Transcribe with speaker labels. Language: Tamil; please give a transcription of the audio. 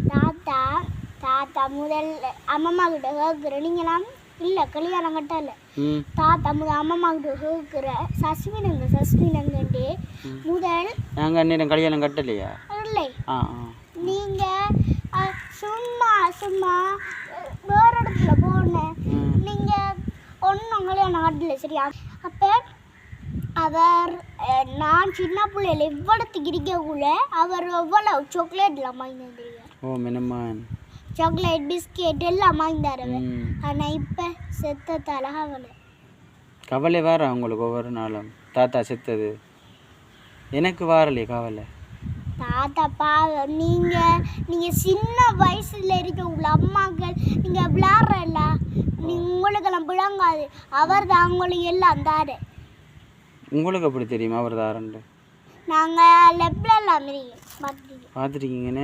Speaker 1: தாத்தா தாத்தா முதல் அம்மம்மா கிட்ட கேட்குற நீங்களாம் இல்லை கல்யாணம் கட்டல தாத்தா முதல் அம்மம்மா கிட்ட கேட்குற சஸ்மினங்கண்டே முதல்
Speaker 2: நாங்கள் அண்ணன் கல்யாணம் கட்டலையா
Speaker 1: இல்லை நீங்க சும்மா சும்மா வேற இடத்துல போனேன் நீங்க ஒன்றும் கல்யாணம் கட்டல சரியா அப்போ அவர் நான் சின்ன பிள்ளையில இவ்வளோத்துக்கு இருக்கக்குள்ள அவர் எவ்வளோ சாக்லேட்லாம் வாங்கியிருந்தார்
Speaker 2: ஓ மினமான்
Speaker 1: சாக்லேட் பிஸ்கெட் எல்லாம் வாங்கிட்டார் அவர் ஆனால் இப்போ செத்தத்தால
Speaker 2: கவலை வேற உங்களுக்கு ஒவ்வொரு நாளும் தாத்தா செத்தது எனக்கு வாரலையே கவலை
Speaker 1: தாத்தா பாவம் நீங்கள் சின்ன வயசில் இருக்கக்குள்ள அம்மாக்கள் நீங்கள் விளாட்றல உங்களுக்கெல்லாம் விளங்காது அவர் தான் உங்களுக்கு எல்லாம் தாரு
Speaker 2: உங்களுக்கு எப்படி தெரியுமா அவர் தாரண்டு
Speaker 1: நாங்கள் லெப்ல எல்லாம்
Speaker 2: பார்த்துருக்கீங்கன்னு